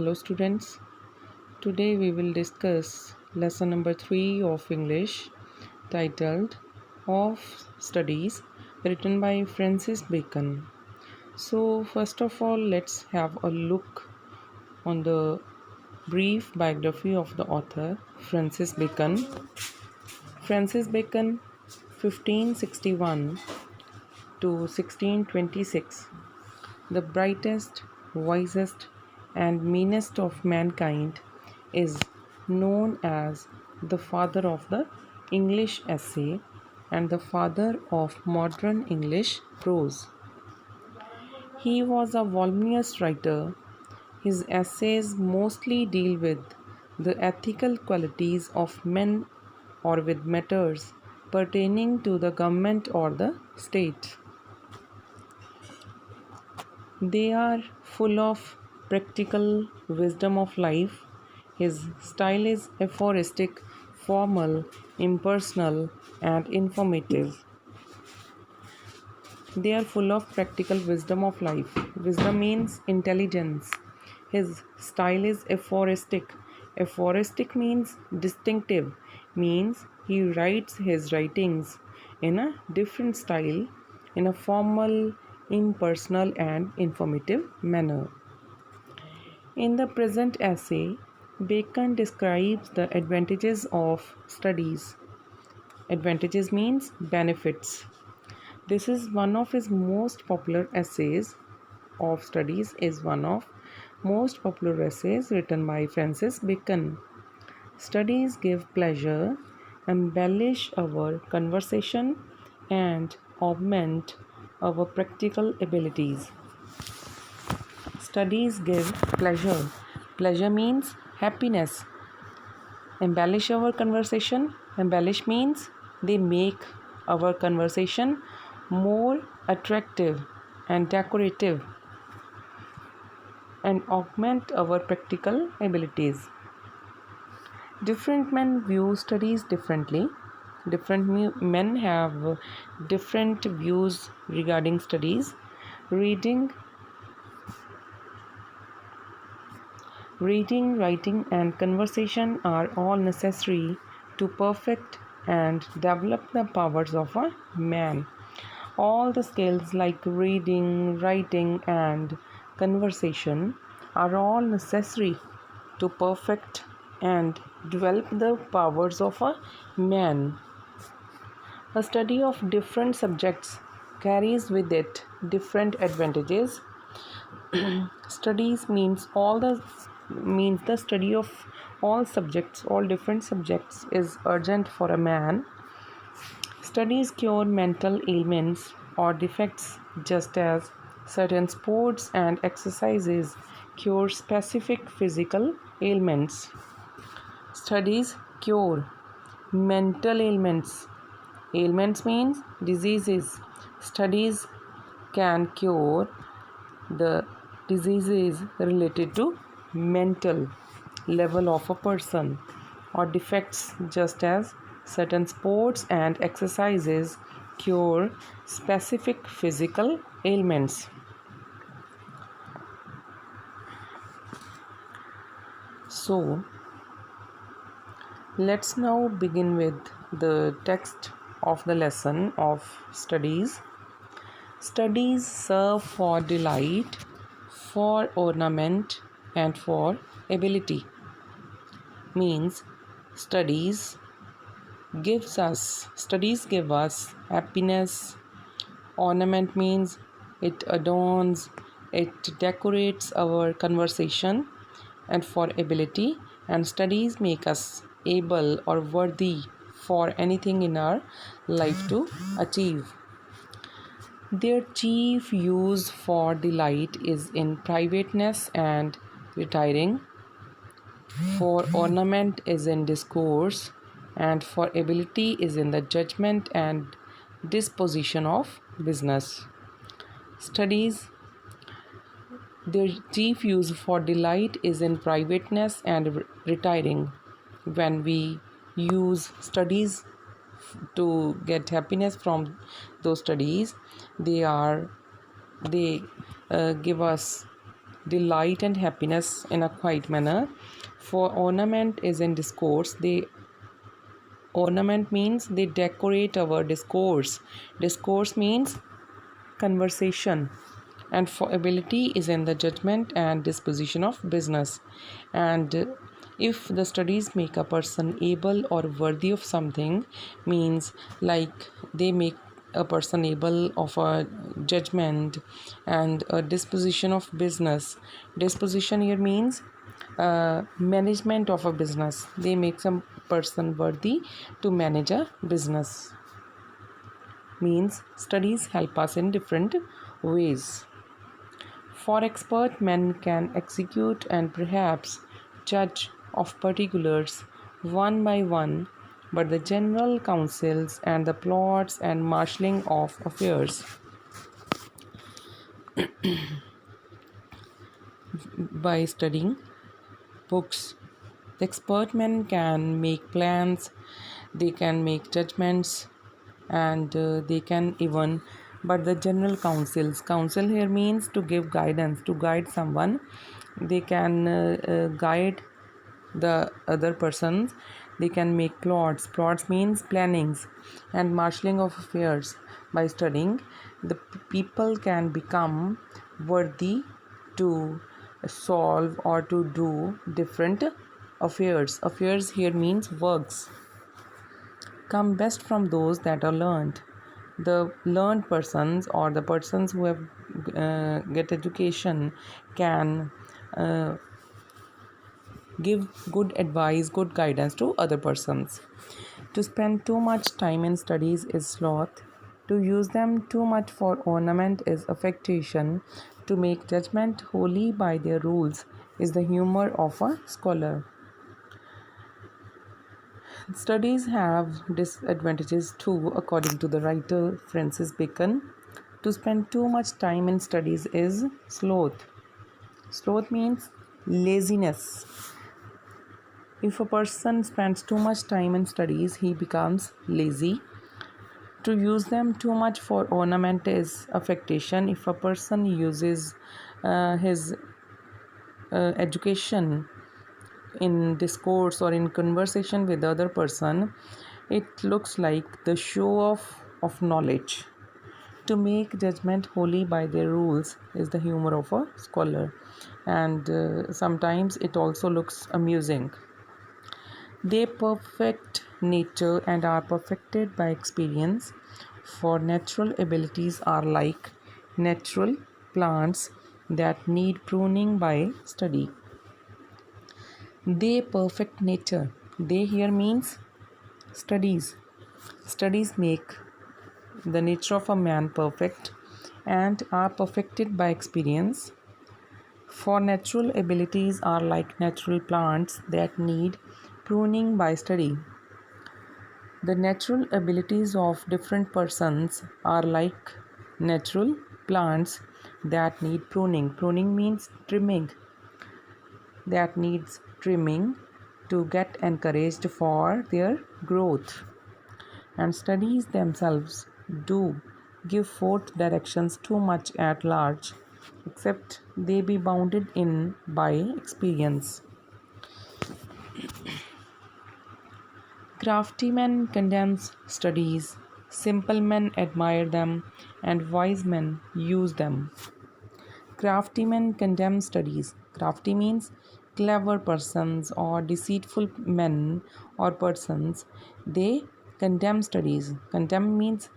Hello students, today we will discuss lesson number 3 of English titled Of Studies written by Francis Bacon. So first of all, let's have a look on the brief biography of the author Francis Bacon. Francis Bacon 1561 to 1626, the brightest, wisest, and meanest of mankind, is known as the father of the English essay and the father of modern English prose. He was a voluminous writer. His essays mostly deal with the ethical qualities of men or with matters pertaining to the government or the state. They are full of practical wisdom of life. His style is aphoristic, formal, impersonal, and informative. They are full of practical wisdom of life. Wisdom means intelligence. His style is aphoristic. Aphoristic means distinctive, means he writes his writings in a different style, in a formal, impersonal, and informative manner. In the present essay, Bacon describes the advantages of studies. Advantages means benefits. This is one of his most popular essays. Of studies is one of most popular essays written by Francis Bacon. Studies give pleasure, embellish our conversation, and augment our practical abilities. Studies give pleasure. Pleasure means happiness. Embellish our conversation. Embellish means they make our conversation more attractive and decorative and augment our practical abilities. Different men view studies differently. Different men have different views regarding studies. Reading, writing, and conversation are all necessary to perfect and develop the powers of a man. All the skills like reading, writing, and conversation are all necessary to perfect and develop the powers of a man. A study of different subjects carries with it different advantages. Studies means the study of all subjects, all different subjects is urgent for a man. Studies cure mental ailments or defects, just as certain sports and exercises cure specific physical ailments. Studies cure mental ailments. Ailments means diseases. Studies can cure the diseases related to mental level of a person or defects, just as certain sports and exercises cure specific physical ailments. So let's now begin with the text of the lesson of studies. Studies serve for delight, for ornament, and for ability. Means studies give us happiness. Ornament means it adorns, it decorates our conversation. And for ability, and studies make us able or worthy for anything in our life to achieve. Their chief use for delight is in privateness and retiring, for ornament is in discourse, and for ability is in the judgment and disposition of business. Studies, their chief use for delight is in privateness and retiring. When we use studies to get happiness from those studies, they give us delight and happiness in a quiet manner. For ornament is in discourse. Ornament means they decorate our discourse. Discourse means conversation. And for ability is in the judgment and disposition of business. And if the studies make a person able or worthy of something, means like they make a person able of a judgment and a disposition of business. Disposition here means management of a business. They make some person worthy to manage a business. Means studies help us in different ways. For expert men can execute and perhaps judge of particulars one by one, but the general counsels and the plots and marshalling of affairs by studying books. The expert men can make plans, they can make judgments, and they can even, but the general counsel here means to give guidance, to guide someone. They can guide the other persons. They can make plots means plannings, and marshalling of affairs. By studying, the people can become worthy to solve or to do different affairs here means works come best from those that are learned. The learned persons or the persons who have get education can uh, give good advice, good guidance to other persons. To spend too much time in studies is sloth. To use them too much for ornament is affectation. To make judgment wholly by their rules is the humor of a scholar. Studies have disadvantages too, according to the writer Francis Bacon. To spend too much time in studies is sloth. Sloth means laziness. If a person spends too much time in studies, he becomes lazy. To use them too much for ornament is affectation. If a person uses his education in discourse or in conversation with the other person, it looks like the show off of knowledge. To make judgment wholly by their rules is the humor of a scholar, and sometimes it also looks amusing. They perfect nature and are perfected by experience, for natural abilities are like natural plants that need pruning by study. They perfect nature. They here means studies. Studies make the nature of a man perfect and are perfected by experience. For natural abilities are like natural plants that need pruning by study. The natural abilities of different persons are like natural plants that need pruning. Pruning means trimming, that needs trimming to get encouraged for their growth. And studies themselves do give forth directions too much at large, except they be bounded in by experience. Crafty men condemns studies, simple men admire them, and wise men use them. Crafty men condemn studies. Crafty means clever persons or deceitful men or persons. They condemn studies. Condemn means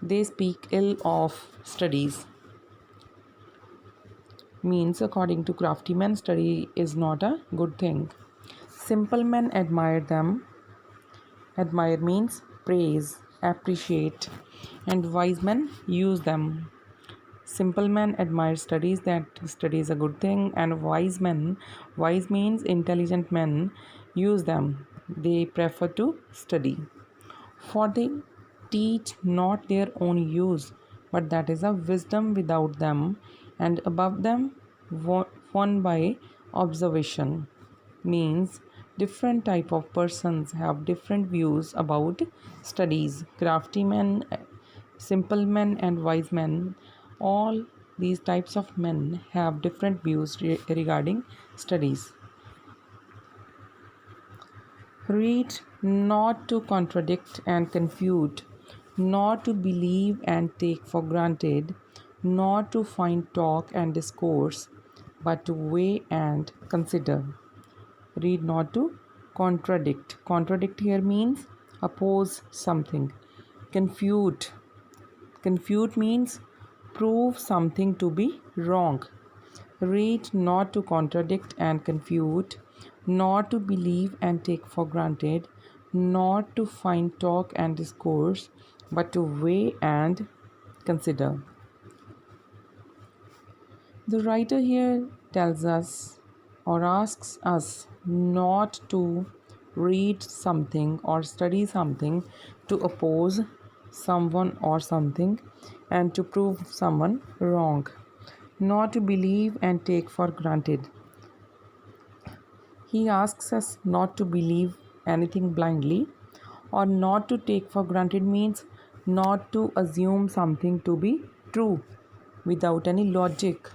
they speak ill of studies. Means according to crafty men, study is not a good thing. Simple men admire them. Admire means praise, appreciate, and wise men use them. Simple men admire studies, that study is a good thing, and wise means intelligent men, use them. They prefer to study. For they teach not their own use, but that is a wisdom without them, and above them won by observation. Means different type of persons have different views about studies. Crafty men, simple men, and wise men all these types of men have different views regarding studies. Read not to contradict and confute, not to believe and take for granted, not to find talk and discourse, but to weigh and consider. Read not to contradict. Contradict here means oppose something. Confute. Confute means prove something to be wrong. Read not to contradict and confute, not to believe and take for granted, not to find talk and discourse, but to weigh and consider. The writer here tells us or asks us not to read something or study something to oppose someone or something and to prove someone wrong, not to believe and take for granted. He asks us not to believe anything blindly, or not to take for granted means not to assume something to be true without any logic,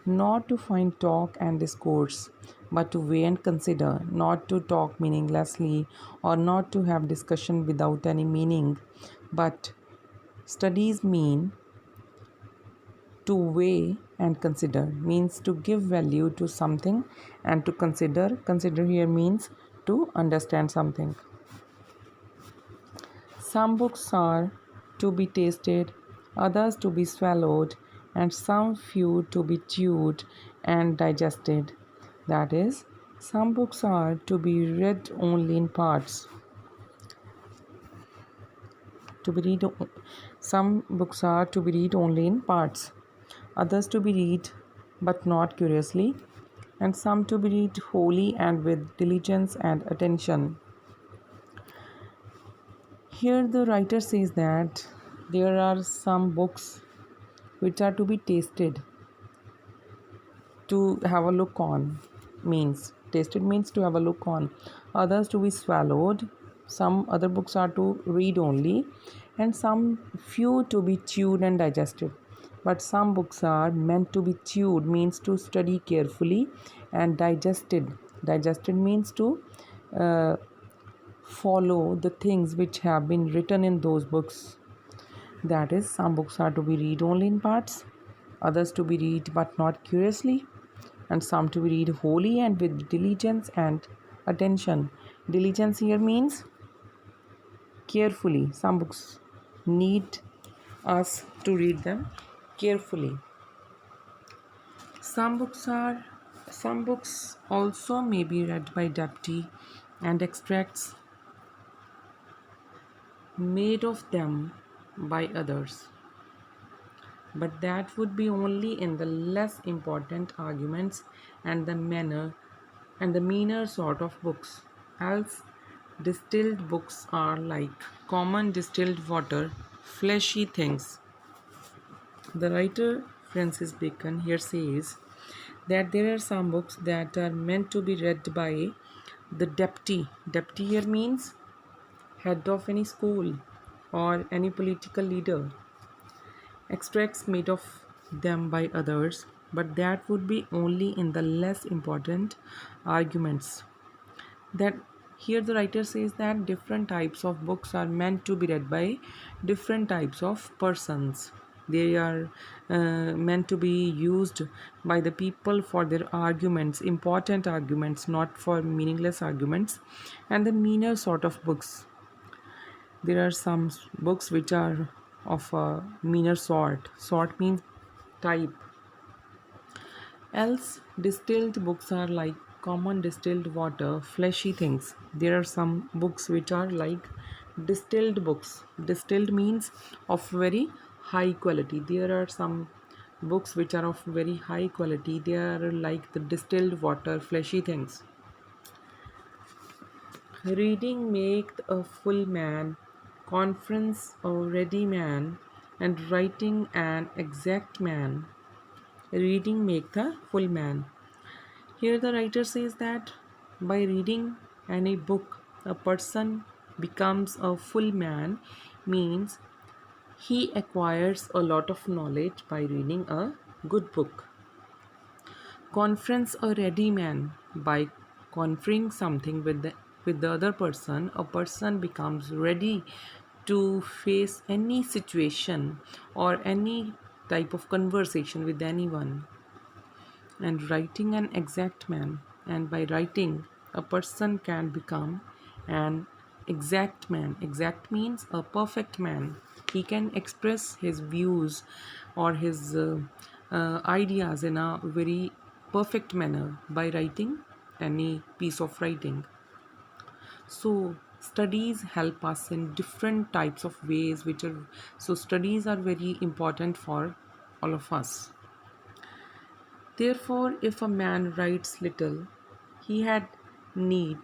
not to find talk and discourse, but to weigh and consider, not to talk meaninglessly or not to have discussion without any meaning, but studies mean to weigh and consider, means to give value to something, and to consider here means to understand something. Some books are to be tasted, others to be swallowed, and some few to be chewed and digested. That is, some books are to be read only in parts. To be read, some books are to be read only in parts, others to be read but not curiously, and some to be read wholly and with diligence and attention. Here, the writer says that there are some books which are to be tasted, to have a look on, means tasted means to have a look on, others to be swallowed, some other books are to read only, and some few to be chewed and digested. But some books are meant to be chewed, means to study carefully, and digested means to uh, follow the things which have been written in those books. That is, some books are to be read only in parts, others to be read but not curiously, and some to be read wholly and with diligence and attention. Diligence here means carefully. Some books need us to read them carefully. Some books also may be read by deputy, and extracts made of them by others, but that would be only in the less important arguments and the meaner sort of books. Else, distilled books are like common distilled water, fleshy things. The writer Francis Bacon here says that there are some books that are meant to be read by the deputy. Deputy here means head of any school or any political leader. Extracts made of them by others, but that would be only in the less important arguments. That here the writer says that different types of books are meant to be read by different types of persons. They are meant to be used by the people for their arguments, important arguments, not for meaningless arguments, and the meaner sort of books. There are some books which are of a meaner sort. Sort means type. Else, distilled books are like common distilled water, fleshy things. There are some books which are like distilled books. Distilled means of very high quality. There are some books which are of very high quality. They are like the distilled water, fleshy things. Reading makes a full man, conference a ready man, and writing an exact man. Reading makes a full man. Here the writer says that by reading any book, a person becomes a full man, means He acquires a lot of knowledge by reading a good book. Conference a ready man. By conferring something with the other person, a person becomes ready to face any situation or any type of conversation with anyone. And writing an exact man. And by writing, a person can become an exact man. Exact means a perfect man. He can express his views or his ideas in a very perfect manner by writing any piece of writing. So studies help us in different types of ways, which are so studies are very important for all of us. Therefore, if a man writes little, he had need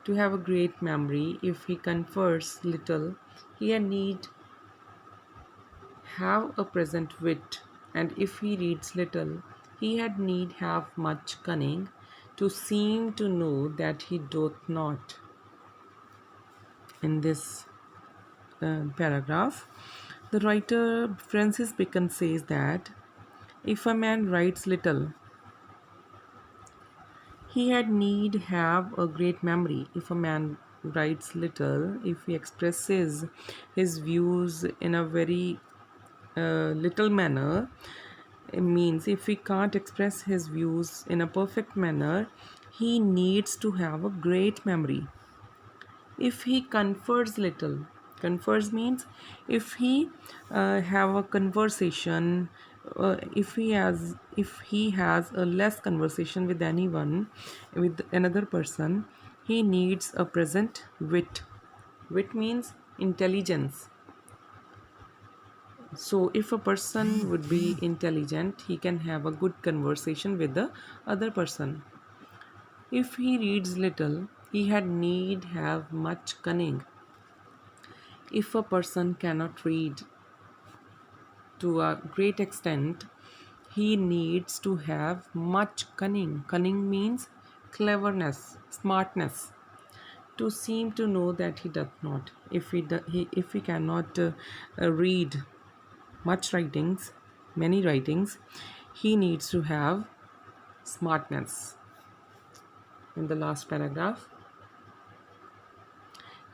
to have a great memory. If he confers little, he had need have a present wit. And if he reads little, he had need have much cunning to seem to know that he doth not. In this paragraph, the writer Francis Bacon says that if a man writes little, he had need have a great memory. If a man writes little, if he expresses his views in a very little manner, it means if he can't express his views in a perfect manner, he needs to have a great memory. If he confers little, confers means if he have a conversation, if he has a less conversation with anyone, with another person, he needs a present wit. Wit means intelligence. So if a person would be intelligent, he can have a good conversation with the other person. If he reads little, he had need have much cunning. If a person cannot read to a great extent, he needs to have much cunning. Cunning means cleverness, smartness, to seem to know that he doth not. If he cannot read much writings, many writings, he needs to have smartness. In the last paragraph,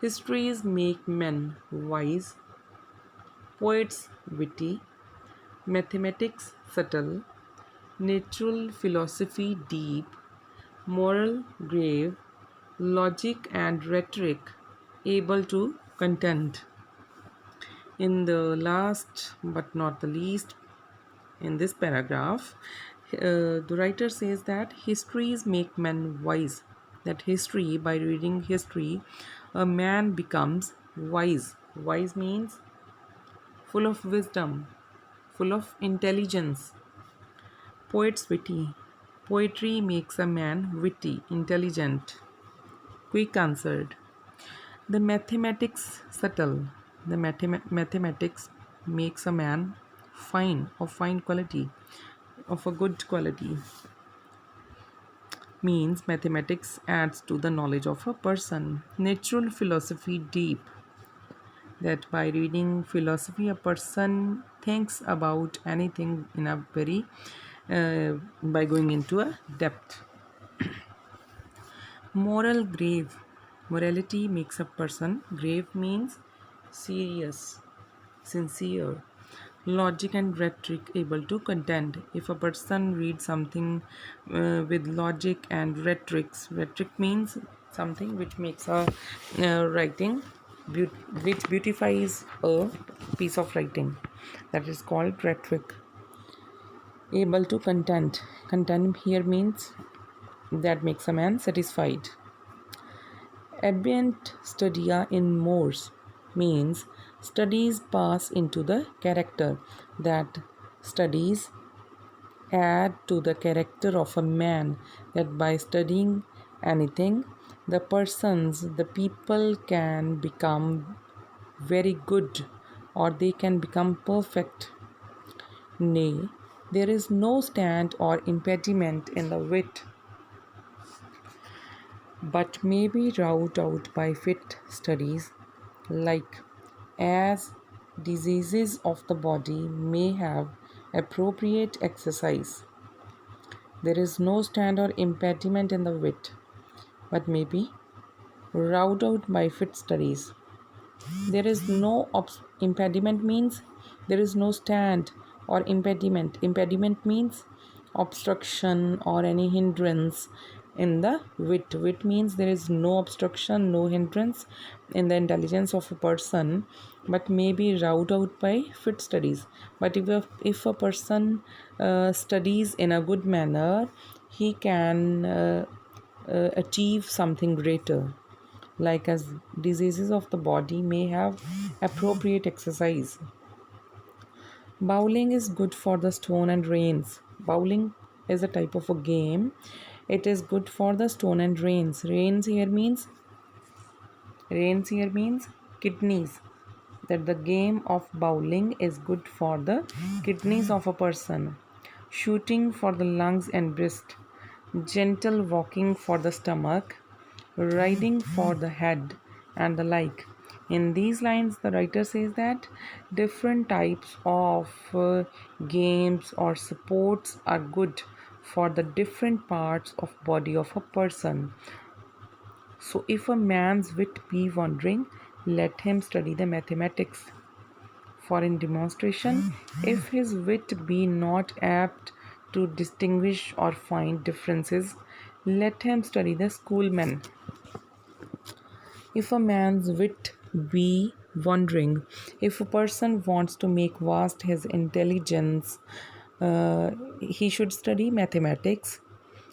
histories make men wise, poets witty, mathematics subtle, natural philosophy deep, moral grave, logic and rhetoric able to contend. In the last but not the least, in this paragraph, the writer says that histories make men wise. That history, by reading history, a man becomes wise. Wise means full of wisdom, full of intelligence. Poets witty. Poetry makes a man witty, intelligent, quick answered. The mathematics subtle. The mathematics makes a man fine, of fine quality, of a good quality. Means mathematics adds to the knowledge of a person. Natural philosophy deep. That by reading philosophy, a person thinks about anything in a very by going into a depth. Moral grave. Morality makes a person grave means serious, sincere. Logic and rhetoric able to contend. If a person reads something with logic and rhetoric means something which makes a writing, which beautifies a piece of writing. That is called rhetoric. Able to contend. Contend here means that makes a man satisfied. Ambient studia in mores means studies pass into the character. That studies add to the character of a man. That by studying anything, the people can become very good, or they can become perfect. Nay, there is no stand or impediment in the wit, but may be wrought out by fit studies, like as diseases of the body may have appropriate exercise. There is no stand or impediment in the wit, but may be ruled out by fit studies. There is no impediment means there is no stand or impediment. Impediment means obstruction or any hindrance in the wit. Wit means there is no obstruction, no hindrance in the intelligence of a person, but may be ruled out by fit studies. But if a person studies in a good manner, he can achieve something greater, like as diseases of the body may have appropriate exercise. Bowling is good for the stone and reins. Bowling is a type of a game. It is good for the stone and reins. Reins here means kidneys. That the game of bowling is good for the kidneys of a person. Shooting for the lungs and breast. Gentle walking for the stomach. Riding for the head, and the like. In these lines, the writer says that different types of games or sports are good for the different parts of body of a person. So if a man's wit be wandering, let him study the mathematics. For in demonstration, if his wit be not apt to distinguish or find differences, let him study the schoolmen. If a man's wit be wandering, if a person wants to make vast his intelligence, he should study mathematics.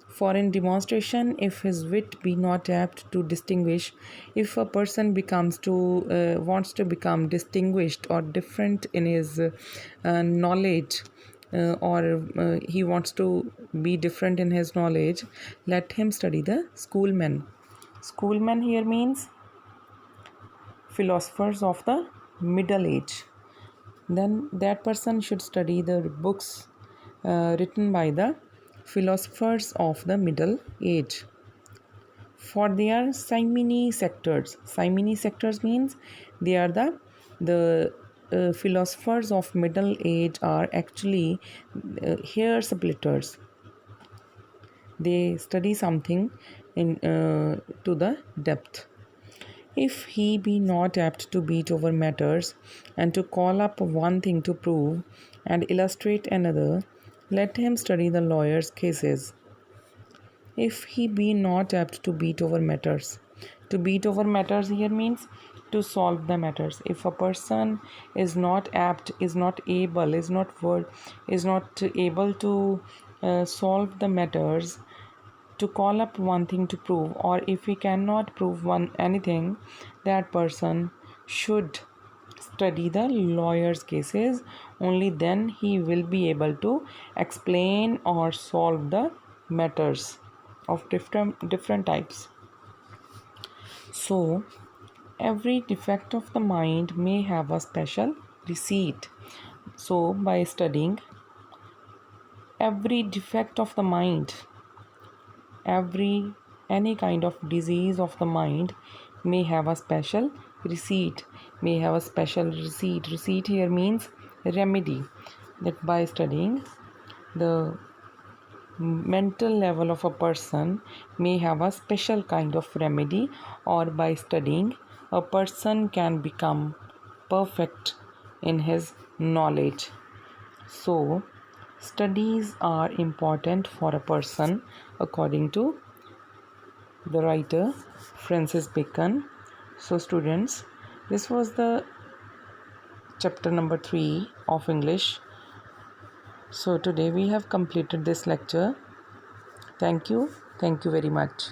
For in demonstration, if his wit be not apt to distinguish, if a person wants to become distinguished or different in his knowledge, or he wants to be different in his knowledge, let him study the schoolmen. Schoolmen here means philosophers of the middle age. Then that person should study the books written by the philosophers of the middle age. For they are simony sectors. Simony sectors means they are the philosophers of middle age are actually hair splitters. They study something in to the depth. If he be not apt to beat over matters, and to call up one thing to prove and illustrate another, let him study the lawyer's cases. If he be not apt to beat over matters, to beat over matters here means to solve the matters. If a person is not apt, is not able, is not able to solve the matters, to call up one thing to prove, or if he cannot prove anything, that person should study the lawyer's cases. Only then he will be able to explain or solve the matters of different types. So every defect of the mind may have a special receipt. So by studying every defect of the mind, any kind of disease of the mind may have a special receipt. Receipt here means remedy. That by studying the mental level of a person may have a special kind of remedy, or by studying a person can become perfect in his knowledge. So studies are important for a person according to the writer Francis Bacon. So students, this was the chapter number 3 of English. So today we have completed this lecture. Thank you very much.